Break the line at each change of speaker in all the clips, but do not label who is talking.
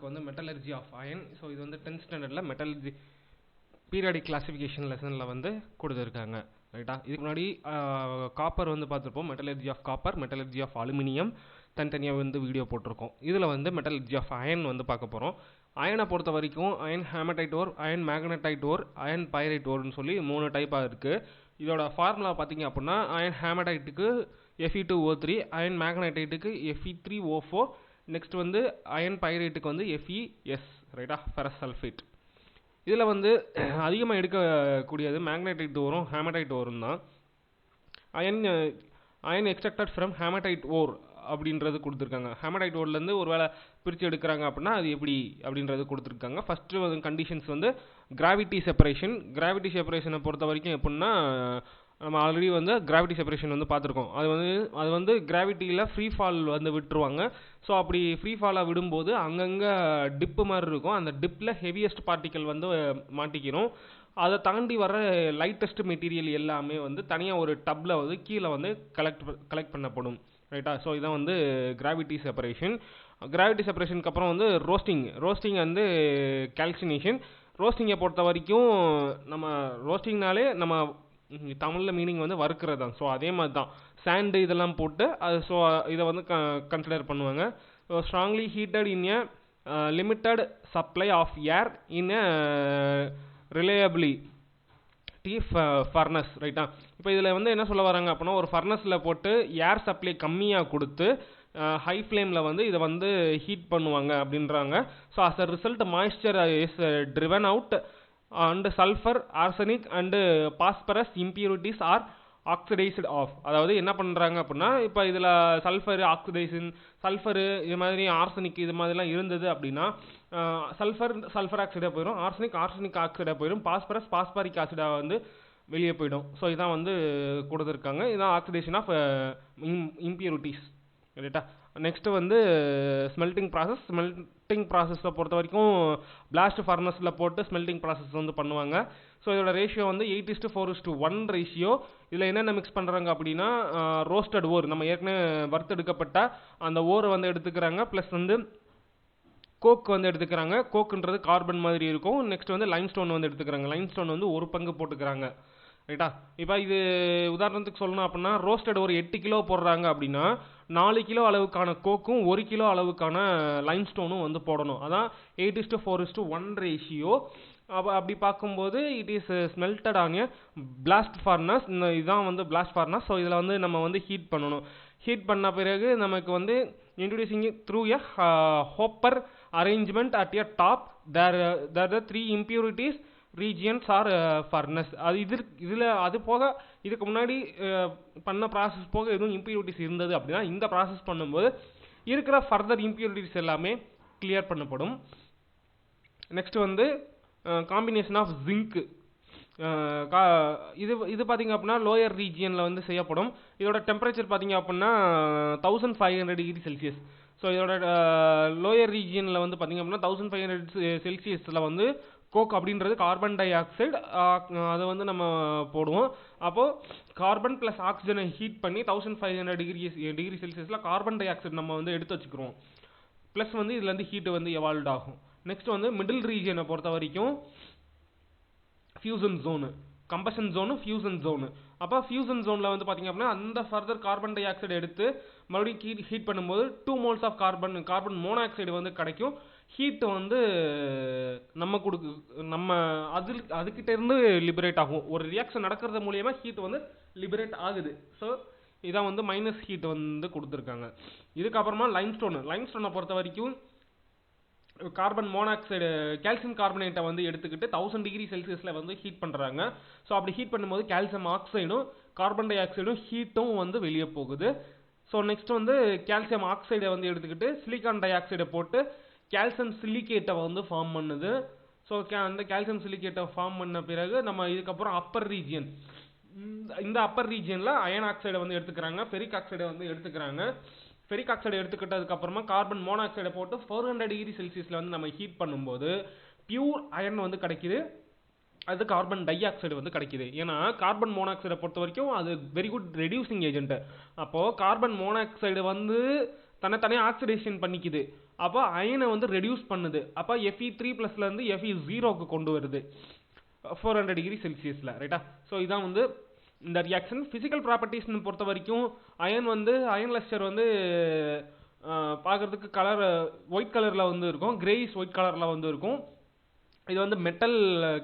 வந்து metallurgy of iron. So இது வந்து 10th ஸ்டாண்டர்டில் மெட்டலர்ஜி பீரியாடிக் கிளாசிஃபிகேஷன் லெசனில் வந்து கொடுத்துருக்காங்க. ரைட்டா? இதுக்கு முன்னாடி காப்பர் வந்து பார்த்துருப்போம். Metallurgy of copper, metallurgy of aluminium தனித்தனியாக வந்து வீடியோ போட்டிருக்கோம். இதில் வந்து மெட்டலர்ஜி ஆஃப் அயன் வந்து பார்க்க போகிறோம். அயனை பொறுத்த வரைக்கும் iron hematite ore, iron magnetite ore, iron pyrite ஓர்னு சொல்லி 3 டைப்பாக இருக்குது. இதோட ஃபார்முலா பார்த்தீங்க அப்படின்னா அயன் ஹேமடைட்டுக்கு Fe2O3, அயன் மேக்னடைட்டுக்கு Fe3O4, நெக்ஸ்ட் வந்து அயன் பைரைட்டுக்கு வந்து FeS. ரைட்டா? Ferrous sulphate. இதில் வந்து அதிகமாக எடுக்கக்கூடியது மேக்னடைட் ஓரும் ஹேமடைட் ஓரும் தான். Iron extracted from hematite ore அப்படின்றது கொடுத்துருக்காங்க. ஹேமடைட் ஓர்லேருந்து ஒரு வேளை பிரித்து எடுக்கிறாங்க அப்படின்னா அது எப்படி அப்படின்றது கொடுத்துருக்காங்க. ஃபஸ்ட்டு வந்து கண்டிஷன்ஸ் வந்து கிராவிட்டி செப்பரேஷன். கிராவிட்டி செப்பரேஷனை பொறுத்த வரைக்கும் எப்படின்னா நம்ம ஆல்ரெடி வந்து கிராவிட்டி செப்பரேஷன் வந்து பார்த்துருக்கோம். அது வந்து கிராவிட்டியில் ஃப்ரீ ஃபால் வந்து விட்டுருவாங்க. ஸோ அப்படி ஃப்ரீ ஃபாலாக விடும்போது அங்கங்கே டிப்பு மாதிரி இருக்கும். அந்த டிப்பில் ஹெவியஸ்ட் பார்ட்டிக்கல் வந்து மாட்டிக்கிறோம். அதை தாண்டி வர லைட்டஸ்ட் மெட்டீரியல் எல்லாமே வந்து தனியாக ஒரு டப்பில் வந்து கீழே வந்து கலெக்ட் பண்ணப்படும். ரைட்டா? ஸோ இதான் வந்து கிராவிட்டி செப்பரேஷன். கிராவிட்டி செப்பரேஷனுக்கு அப்புறம் வந்து ரோஸ்டிங் வந்து கால்சினேஷன். ரோஸ்டிங்கை பொறுத்த வரைக்கும் நம்ம ரோஸ்டிங்னாலே நம்ம தமிழில் மீனிங் வந்து வறுக்கிறது தான். ஸோ அதே மாதிரி தான் சாண்டு இதெல்லாம் போட்டு அது ஸோ இதை வந்து கன்சிடர் பண்ணுவாங்க. Strongly heated in a limited supply of air in a reliability furnace. ரைட்டா? இப்போ இதில் வந்து என்ன சொல்ல வராங்க அப்படின்னா ஒரு ஃபர்னஸில் போட்டு ஏர் சப்ளை கம்மியாக கொடுத்து ஹை ஃப்ளேமில் வந்து இதை வந்து ஹீட் பண்ணுவாங்க அப்படின்றாங்க. So as a result moisture is driven out and sulphur, arsenic and phosphorus impurities are oxidised off. அதாவது என்ன பண்ணுறாங்க அப்படின்னா இப்போ இதில் சல்ஃபரு இது மாதிரி ஆர்சனிக் இது மாதிரிலாம் இருந்தது அப்படின்னா சல்ஃபர் ஆக்சைடாக போயிடும், ஆர்சனிக் ஆக்சைடாக போயிடும், பாஸ்பரிக் ஆசிடாக வந்து வெளியே போயிடும். ஸோ இதான் வந்து கொடுத்துருக்காங்க. இதான் ஆக்சிடேஷன் ஆஃப் இம்பியூரிட்டிஸ். ரைட்டா? நெக்ஸ்ட்டு வந்து ஸ்மெல்டிங் ப்ராசஸை பொறுத்த வரைக்கும் பிளாஸ்ட் ஃபர்னஸில் போட்டு ஸ்மெல்டிங் ப்ராசஸ் வந்து பண்ணுவாங்க. ஸோ இதோட ரேஷியோ வந்து 8:4:1 ரேஷியோ. இதில் என்னென்ன மிக்ஸ் பண்ணுறாங்க அப்படின்னா ரோஸ்டட் ஓர், நம்ம ஏற்கனவே வறுத்தெடுக்கப்பட்ட அந்த ஓரை வந்து எடுத்துக்கிறாங்க. ப்ளஸ் வந்து கோக் வந்து எடுத்துக்கிறாங்க. கோக்குன்றது கார்பன் மாதிரி இருக்கும். நெக்ஸ்ட் வந்து லைம்ஸ்டோன் வந்து எடுத்துக்கிறாங்க. லைம்ஸ்டோன் வந்து 1 பங்கு போட்டுக்கிறாங்க. ரைட்டா? இப்போ இது உதாரணத்துக்கு சொல்லணும் அப்படின்னா ரோஸ்டட் ஒரு 8 கிலோ போடுறாங்க அப்படின்னா 4 கிலோ அளவுக்கான கோக்கும் 1 கிலோ அளவுக்கான லைம்ஸ்டோனும் வந்து போடணும். அதான் 8:4:1 ரேஷியோ. அப்படி பார்க்கும்போது it is smelted on a blast furnace. இதுதான் வந்து பிளாஸ்ட் ஃபர்னஸ். ஸோ இதில் வந்து நம்ம வந்து ஹீட் பண்ணணும். ஹீட் பண்ண பிறகு நமக்கு வந்து introducing through a hopper arrangement at a top there the 3 impurities regions are furnace. அது இதில் அது போக இதுக்கு முன்னாடி பண்ண ப்ராசஸ் போக எதுவும் இம்பியூரிட்டிஸ் இருந்தது அப்படின்னா இந்த ப்ராசஸ் பண்ணும்போது இருக்கிற ஃபர்தர் இம்பியூரிட்டிஸ் எல்லாமே கிளியர் பண்ணப்படும். நெக்ஸ்ட் வந்து காம்பினேஷன் ஆஃப் ஜிங்க். இது பார்த்திங்க அப்படின்னா லோயர் ரீஜியனில் வந்து செய்யப்படும். இதோட டெம்பரேச்சர் பார்த்திங்க அப்படின்னா 1500 டிகிரி செல்சியஸ். ஸோ இதோட லோயர் ரீஜியனில் வந்து பார்த்திங்க அப்படின்னா 1500 செல்சியஸில் வந்து கோக் அப்படின்றது கார்பன் டை ஆக்சைடு அதை வந்து நம்ம போடுவோம். அப்போது கார்பன் ப்ளஸ் ஆக்சிஜனை ஹீட் பண்ணி 1500 டிகிரி செல்சியஸில் கார்பன் டை ஆக்சைடு நம்ம வந்து எடுத்து வச்சுக்கிறோம். ப்ளஸ் வந்து இதுலேருந்து ஹீட்டு வந்து எவால்வ் ஆகும். நெக்ஸ்ட் வந்து மிடில் ரீஜியனை பொறுத்த வரைக்கும் fusion zone, combustion zone, fusion zone. அப்போ ஃபியூசன் ஜோனில் வந்து பார்த்திங்க அப்படின்னா அந்த ஃபர்தர் கார்பன் டை ஆக்சைடு எடுத்து மறுபடியும் ஹீட் பண்ணும்போது 2 moles ஆஃப் கார்பன் மோனாக்சைடு வந்து கிடைக்கும். ஹீட்டு வந்து நம்ம அதுக்கிட்ட இருந்து லிபரேட் ஆகும். ஒரு ரியாக்ஷன் நடக்கிறது மூலியமா ஹீட் வந்து லிபரேட் ஆகுது. ஸோ இதான் வந்து மைனஸ் ஹீட் வந்து கொடுத்துருக்காங்க. இதுக்கப்புறமா லைம்ஸ்டோனை பொறுத்த வரைக்கும் கார்பன் மோனாக்சைடு கால்சியம் கார்பனேட்டை வந்து எடுத்துக்கிட்டு 1000 டிகிரி செல்சியஸில் வந்து ஹீட் பண்ணுறாங்க. ஸோ அப்படி ஹீட் பண்ணும்போது கால்சியம் ஆக்சைடும் கார்பன் டை ஆக்சைடும் ஹீட்டும் வந்து வெளியே போகுது. ஸோ நெக்ஸ்ட் வந்து கால்சியம் ஆக்சைடை வந்து எடுத்துக்கிட்டு சிலிக்கான் டை ஆக்சைடை போட்டு கால்சியம் சிலிக்கேட்டை வந்து ஃபார்ம் பண்ணுது. ஸோ அந்த கால்சியம் சிலிக்கேட்டை ஃபார்ம் பண்ண பிறகு நம்ம இதுக்கப்புறம் அப்பர் ரீஜியன், இந்த அப்பர் ரீஜியனில் அயன் ஆக்சைடை வந்து எடுத்துக்கிறாங்க, ஃபெரிக் ஆக்சைடை வந்து எடுத்துக்கிறாங்க. ஃபெரிக் ஆக்சைடை எடுத்துக்கிட்டதுக்கப்புறமா கார்பன் மோனாக்சைடை போட்டு 400 டிகிரி செல்சியஸில் வந்து நம்ம ஹீட் பண்ணும்போது பியூர் அயன் வந்து கிடைக்கிது. அது கார்பன் டை ஆக்சைடு வந்து கிடைக்கிது. ஏன்னா கார்பன் மோனாக்சைடை பொறுத்த வரைக்கும் அது வெரி குட் ரெடியூசிங் ஏஜென்ட். அப்போது கார்பன் மோனாக்சைடு வந்து தனியாக ஆக்சிடேஷன் பண்ணிக்குது. அப்போ அயனை வந்து ரெடியூஸ் பண்ணுது. அப்போ Fe3+லேருந்து Fe0க்கு கொண்டு வருது 400 டிகிரி செல்சியஸில், ரைட்டா? ஸோ இதான் வந்து இந்த ரியாக்ஷன். ஃபிசிக்கல் ப்ராப்பர்ட்டிஸ்னு பொறுத்த வரைக்கும் அயன் லஸ்டர் வந்து பார்க்குறதுக்கு கலர் ஒயிட் கலரில் வந்து இருக்கும், கிரேயிஷ் ஒயிட் கலரில் வந்து இருக்கும். இது வந்து மெட்டல்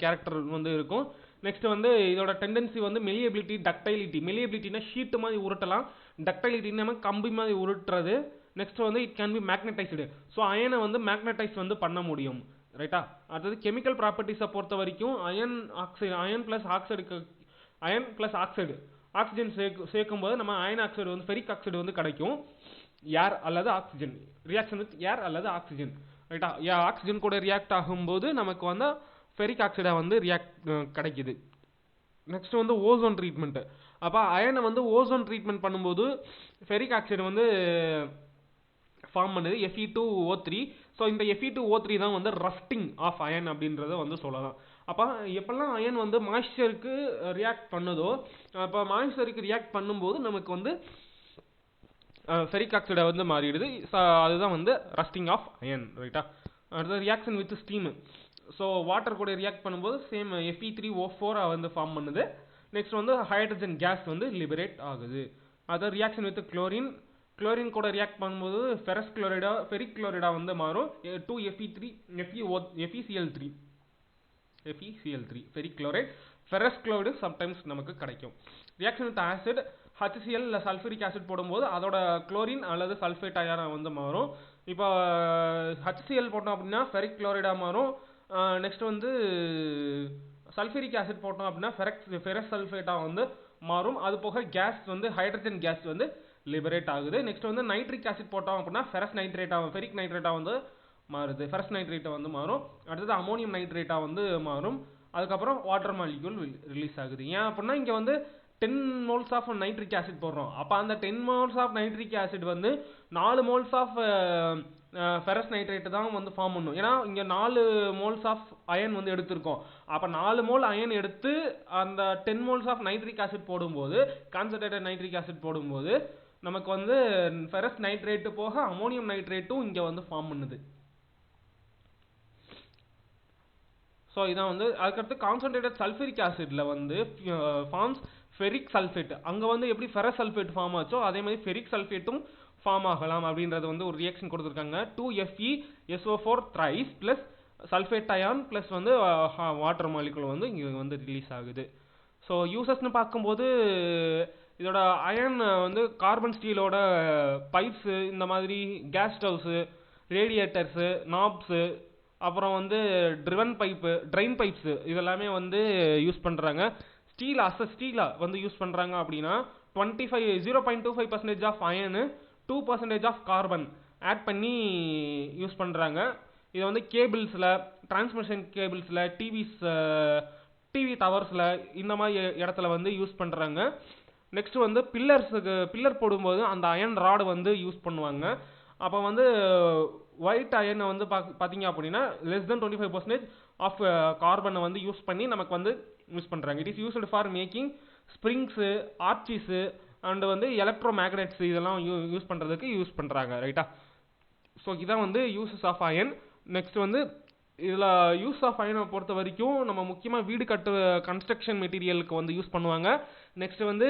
கேரக்டர் வந்து இருக்கும். நெக்ஸ்ட் வந்து இதோட டெண்டன்சி வந்து மெலியபிலிட்டி, டக்டைலிட்டி. மெலியபிலிட்டினா ஷீட்டு மாதிரி உருட்டலாம், டக்டைலிட்டின்னா கம்பி மாதிரி உருட்டுறது. நெக்ஸ்ட் வந்து it can be magnetised. So அயனை வந்து மேக்னடைஸ் வந்து பண்ண முடியும், ரைட்டா? அடுத்தது கெமிக்கல் ப்ராப்பர்ட்டிஸை பொறுத்த வரைக்கும் அயன் ப்ளஸ் ஆக்சைடு ஆக்சிஜன் சேர்க்கும் போது நம்ம அயன் ஆக்சைடு வந்து ஃபெரிக் ஆக்சைடு வந்து கிடைக்கும். ஏர் அல்லது ஆக்சிஜன், ரியாக்ஷன் வித் ஏர் அல்லது ஆக்சிஜன், ரைட்டா? ஆக்சிஜன் கூட ரியாக்ட் ஆகும்போது நமக்கு வந்து ஃபெரிக் ஆக்சைடை வந்து கிடைக்குது. நெக்ஸ்ட் வந்து ஓசோன் ட்ரீட்மெண்ட். அப்போ அயனை வந்து ஓசோன் ட்ரீட்மெண்ட் பண்ணும்போது ஃபெரிக் ஆக்சைடு வந்து ஃபார்ம் பண்ணுது, Fe2O3. ஸோ இந்த Fe2O3 தான் வந்து ரஸ்டிங் ஆஃப் அயன் அப்படின்றத வந்து சொல்லலாம். அப்போ எப்பெல்லாம் அயன் வந்து மாய்ஸ்சருக்கு ரியாக்ட் பண்ணுதோ, அப்போ மாய்ஸ்சருக்கு ரியாக்ட் பண்ணும்போது நமக்கு வந்து ஃபெரிக் ஆக்சைடை வந்து மாறிடுது. அதுதான் வந்து ரஸ்டிங் ஆஃப் அயன், ரைட்டா? அடுத்தது reaction with steam. So water கூட ரியாக்ட் பண்ணும்போது சேம் Fe3O4 வந்து ஃபார்ம் பண்ணுது. நெக்ஸ்ட் வந்து ஹைட்ரஜன் கேஸ் வந்து லிபரேட் ஆகுது. அதாவது ரியாக்ஷன் வித் குளோரின் கூட ரியாக்ட் பண்ணும்போது ஃபெரிக் குளோரைடா வந்து மாறும் 2Fe3 ferric chloride. Ferrous chloride sometimes நமக்கு கிடைக்கும். ரியாக்ஷன் வித் ஆசிட் HCl இல்லை சல்ஃபரிக் ஆசிட் போடும்போது அதோட குளோரின் அல்லது சல்ஃபேட் அயனா வந்து மாறும். இப்போ HCl போட்டோம் அப்படின்னா ஃபெரிக் குளோரைடா மாறும். நெக்ஸ்ட் வந்து சல்ஃபரிக் ஆசிட் போட்டோம் அப்படின்னா ஃபெரஸ் சல்ஃபேட்டா வந்து மாறும். அது போக கேஸ் வந்து ஹைட்ரஜன் கேஸ் வந்து லிபரேட் ஆகுது. நெக்ஸ்ட் வந்து நைட்ரிக் ஆசிட் போட்டோம் அப்படின்னா ஃபெரஸ் நைட்ரேட்டா ஃபெரிக் நைட்ரேட்டா வந்து மாறுது, ஃபெரஸ் நைட்ரேட்டா வந்து மாறும். அடுத்தது அமோனியம் நைட்ரேட்டா வந்து மாறும். அதுக்கப்புறம் வாட்டர் மாலிக்யூல் ரிலீஸ் ஆகுது. ஏன் அப்படின்னா இங்கே வந்து 10 moles ஆஃப் நைட்ரிக் ஆசிட் போடுறோம். அப்போ அந்த 10 moles ஆஃப் நைட்ரிக் ஆசிட் வந்து 4 moles ஆஃப் ஃபெரஸ் நைட்ரேட் தான் வந்து ஃபார்ம் பண்ணும். ஏன்னா இங்கே 4 moles ஆஃப் அயன் வந்து எடுத்திருக்கோம். அப்போ 4 mole அயன் எடுத்து அந்த 10 moles ஆஃப் நைட்ரிக் ஆசிட் போடும்போது, கான்சன்ட்ரேட்டட் நைட்ரிக் ஆசிட் போடும்போது நமக்கு வந்து ஃபெரஸ் நைட்ரேட்டு போக அமோனியம் நைட்ரேட்டும் இங்கே வந்து ஃபார்ம் பண்ணுது. ஸோ இதான் வந்து அதுக்கடுத்து கான்சன்ட்ரேட்டட் சல்ஃபரிக் ஆசிட்ல வந்து ஃபார்ம்ஸ் ஃபெரிக் சல்ஃபேட். அங்கே வந்து எப்படி ஃபெரஸ் சல்ஃபேட் ஃபார்ம் ஆச்சோ அதே மாதிரி ஃபெரிக் சல்ஃபேட்டும் ஃபார்ம் ஆகலாம் அப்படின்றது வந்து ஒரு ரியாக்ஷன் கொடுத்துருக்காங்க. 2FeSO4 thrice plus sulphate ion plus வந்து வாட்டர் மாலிகுல் வந்து இங்கே வந்து ரிலீஸ் ஆகுது. ஸோ யூசஸ்ன்னு பார்க்கும்போது இதோட அயன் வந்து கார்பன் ஸ்டீலோட பைப்ஸு, இந்த மாதிரி கேஸ் ஸ்டவ்ஸு, ரேடியேட்டர்ஸு, நாப்ஸு, அப்புறம் வந்து ட்ரைன் பைப்ஸு இதெல்லாமே வந்து யூஸ் பண்ணுறாங்க. ஸ்டீலா வந்து யூஸ் பண்ணுறாங்க அப்படின்னா 0.25% of iron 2% of carbon add பண்ணி யூஸ் பண்ணுறாங்க. இதை வந்து கேபிள்ஸில், டிரான்ஸ்மிஷன் கேபிள்ஸில், டிவி டவர்ஸில் இந்த மாதிரி இடத்துல வந்து யூஸ் பண்ணுறாங்க. நெக்ஸ்ட் வந்து பில்லர் போடும்போது அந்த அயன் ராடு வந்து யூஸ் பண்ணுவாங்க. அப்போ வந்து ஒயிட் அயனை வந்து பார்த்தீங்க அப்படின்னா less than 25% ஆஃப் கார்பனை வந்து யூஸ் பண்ணி நமக்கு வந்து யூஸ் பண்ணுறாங்க. It is used for making springs, arches and வந்து எலக்ட்ரோ மேக்னெட்ஸ் இதெல்லாம் யூஸ் பண்ணுறதுக்கு யூஸ் பண்ணுறாங்க, ரைட்டா? ஸோ இதான் வந்து யூசஸ் ஆஃப் அயன். நெக்ஸ்ட் வந்து இதில் யூஸ் ஆஃப் அயனை பொறுத்த வரைக்கும் நம்ம முக்கியமாக வீடு கன்ஸ்ட்ரக்ஷன் மெட்டீரியலுக்கு வந்து யூஸ் பண்ணுவாங்க. நெக்ஸ்ட் வந்து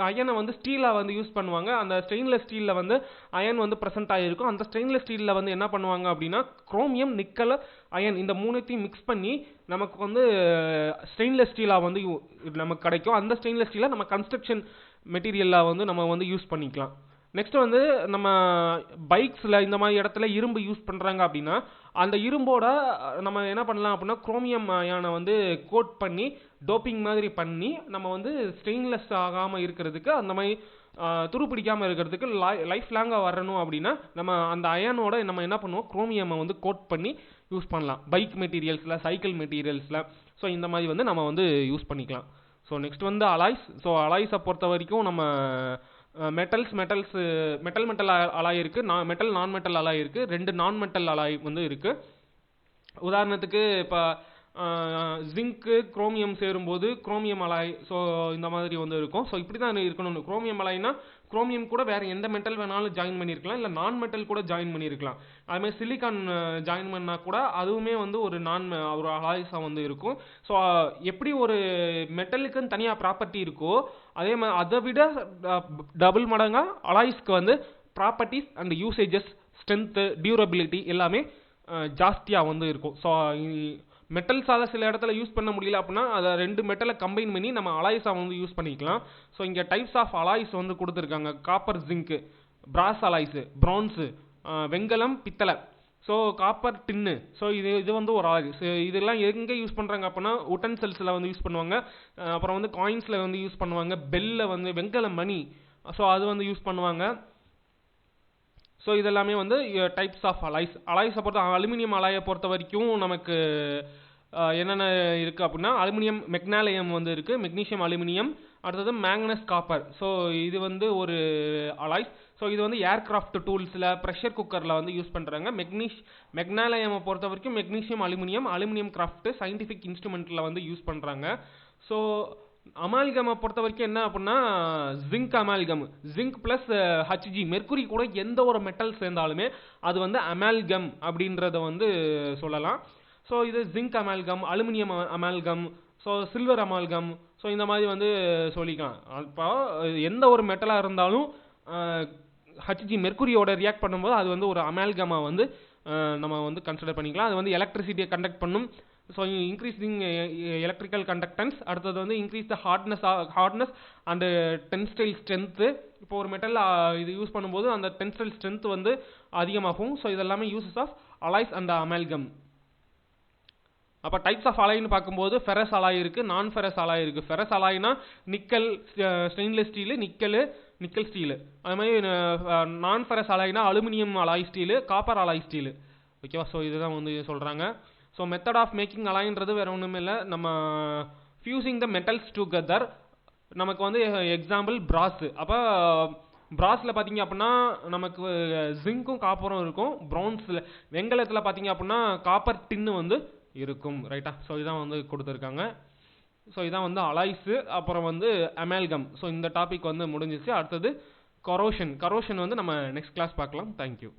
அயனை வந்து ஸ்டீலாக வந்து யூஸ் பண்ணுவாங்க. அந்த ஸ்டெயின்லெஸ் ஸ்டீலில் வந்து அயன் வந்து ப்ரெசென்ட் ஆகிருக்கும். அந்த ஸ்டெயின்லெஸ் ஸ்டீலில் வந்து என்ன பண்ணுவாங்க அப்படின்னா குரோமியம், நிக்கல், அயன் இந்த மூணுத்தையும் மிக்ஸ் பண்ணி நமக்கு வந்து ஸ்டெயின்லெஸ் ஸ்டீலாக வந்து நமக்கு கிடைக்கும். அந்த ஸ்டெயின்லெஸ் ஸ்டீலை நம்ம கன்ஸ்ட்ரக்ஷன் மெட்டீரியலாக வந்து நம்ம வந்து யூஸ் பண்ணிக்கலாம். நெக்ஸ்ட் வந்து நம்ம பைக்ஸில் இந்த மாதிரி இடத்துல இரும்பு யூஸ் பண்ணுறாங்க அப்படின்னா அந்த இரும்போட நம்ம என்ன பண்ணலாம் அப்படின்னா குரோமியம் அயானை வந்து கோட் பண்ணி டோப்பிங் மாதிரி பண்ணி நம்ம வந்து ஸ்டெயின்லெஸ் ஆகாமல் இருக்கிறதுக்கு, அந்த மாதிரி துருப்பிடிக்காமல் இருக்கிறதுக்கு, லைஃப் லாங்காக வரணும் அப்படின்னா நம்ம அந்த அயனோட நம்ம என்ன பண்ணுவோம், குரோமியமை வந்து கோட் பண்ணி யூஸ் பண்ணலாம் பைக் மெட்டீரியல்ஸில், சைக்கிள் மெட்டீரியல்ஸில். ஸோ இந்த மாதிரி வந்து நம்ம வந்து யூஸ் பண்ணிக்கலாம். ஸோ நெக்ஸ்ட் வந்து அலாய்ஸ். ஸோ அலாய்ஸை பொறுத்த வரைக்கும் நம்ம மெட்டல் அலாய் இருக்குது, நான் மெட்டல் அலாய் இருக்குது, 2 நான் மெட்டல் அலாய் வந்து இருக்குது. உதாரணத்துக்கு இப்போ ஜிங்க்கு, குரோமியம் சேரும்போது குரோமியம் அலாய், ஸோ இந்த மாதிரி வந்து இருக்கும். ஸோ இப்படி தான் இருக்கணும். குரோமியம் அலாய்னா குரோமியம் கூட வேறு எந்த மெட்டல் வேணாலும் ஜாயின் பண்ணியிருக்கலாம், இல்லை நான் மெட்டல் கூட ஜாயின் பண்ணியிருக்கலாம். அதுமாதிரி சிலிக்கான் ஜாயின் பண்ணால் கூட அதுவுமே வந்து ஒரு ஒரு அலாய்ஸாக வந்து இருக்கும். ஸோ எப்படி ஒரு மெட்டலுக்குன்னு தனியாக ப்ராப்பர்ட்டி இருக்கோ அதே மாதிரி அதை விட டபுள் மடங்காக அலாய்ஸ்க்கு வந்து properties and usages, strength, durability எல்லாமே ஜாஸ்தியாக வந்து இருக்கும். ஸோ மெட்டல்ஸால் சில இடத்துல யூஸ் பண்ண முடியல அப்படின்னா அதை 2 மெட்டலை கம்பைன் பண்ணி நம்ம அலாய்ஸாக வந்து யூஸ் பண்ணிக்கலாம். ஸோ இங்கே டைப்ஸ் ஆஃப் அலாய்ஸ் வந்து கொடுத்துருக்காங்க. காப்பர், ஜிங்க்கு, பிராஸ் அலாய்ஸு, பிரான்ஸு, வெங்கலம், பித்தளை, ஸோ காப்பர், டின்னு. ஸோ இது வந்து ஒரு அலாய்ஸ். இதெல்லாம் எங்கே யூஸ் பண்ணுறாங்க அப்படின்னா உட்டன்செல்ஸில் வந்து யூஸ் பண்ணுவாங்க. அப்புறம் வந்து காயின்ஸில் வந்து யூஸ் பண்ணுவாங்க. பெல்லில் வந்து வெங்கல மணி, ஸோ அது வந்து யூஸ் பண்ணுவாங்க. ஸோ இதெல்லாமே வந்து டைப்ஸ் ஆஃப் அலாய்ஸை பொறுத்த அலுமினியம் அலாயை பொறுத்த வரைக்கும் நமக்கு என்னென்ன இருக்குது அப்படின்னா அலுமினியம் மெக்னாலியம் வந்து இருக்குது, மெக்னீஷியம் அலுமினியம், அடுத்தது மேங்கனஸ் காப்பர். ஸோ இது வந்து ஒரு அலாய்ஸ். ஸோ இது வந்து ஏர்கிராஃப்ட் டூல்ஸில், ப்ரெஷர் குக்கரில் வந்து யூஸ் பண்ணுறாங்க. மெக்னாலியமை பொறுத்த வரைக்கும் மெக்னீஷியம் அலுமினியம் கிராஃப்ட், சயின்டிஃபிக் இன்ஸ்ட்ருமெண்ட்டில் வந்து யூஸ் பண்ணுறாங்க. ஸோ அமால்கமை பொறுத்த வரைக்கும் என்ன அப்படின்னா zinc amalgam, zinc plus Hg, mercury கூட எந்த ஒரு மெட்டல் சேர்ந்தாலுமே அது வந்து அமால்கம் அப்படின்றத வந்து சொல்லலாம். ஸோ இது zinc amalgam, aluminium amalgam, so silver amalgam, so இந்த மாதிரி வந்து சொல்லிக்கலாம். இப்போ எந்த ஒரு மெட்டலாக இருந்தாலும் ஹச்ஜி மெர்க்குரியோட ரியாக்ட் பண்ணும்போது அது வந்து ஒரு அமால்கமாக வந்து நம்ம வந்து கன்சிடர் பண்ணிக்கலாம். அது வந்து எலக்ட்ரிசிட்டியை கண்டக்ட் பண்ணும். ஸோ இன்க்ரீஸிங் எலக்ட்ரிக்கல் கண்டக்டன்ஸ், அடுத்தது வந்து increase the hardness and tensile strength. இப்போ ஒரு மெட்டல் இது யூஸ் பண்ணும்போது அந்த டென்ஸ்டைல் ஸ்ட்ரென்த் வந்து அதிகமாகும். ஸோ இதெல்லாமே uses of alloys and amalgam. அப்போ டைப்ஸ் ஆஃப் அலாய்னு பார்க்கும்போது ஃபெரஸ் அலாய் இருக்குது, நான் ஃபெரஸ் அலாய் இருக்குது. ஃபெரஸ் அலாய்னா nickel, stainless steel, nickel steel. அது மாதிரி நான் ஃபெரஸ் அலாய்னா aluminium alloy steel, copper alloy steel. ஓகேவா? ஸோ இதுதான் வந்து சொல்கிறாங்க. ஸோ மெத்தட் ஆஃப் மேக்கிங் அலாய்ன்றது வேறு ஒன்றுமே இல்லை, நம்ம ஃபியூசிங் த மெட்டல்ஸ் டுகெதர். நமக்கு வந்து எக்ஸாம்பிள் பிராஸு. அப்போ பிராஸில் பார்த்தீங்க அப்படின்னா நமக்கு ஜிங்க்கும் காப்பரும் இருக்கும். பிரான்ஸில் வெங்கலத்தில் பார்த்தீங்க அப்படின்னா காப்பர், டின்னு வந்து இருக்கும். ரைட்டா? ஸோ இதான் வந்து கொடுத்துருக்காங்க. ஸோ இதான் வந்து அலாய்ஸு. அப்புறம் வந்து அமால்கம். ஸோ இந்த டாபிக் வந்து முடிஞ்சிச்சு. அடுத்தது கரோஷன் வந்து நம்ம நெக்ஸ்ட் கிளாஸ் பார்க்கலாம். தேங்க்யூ.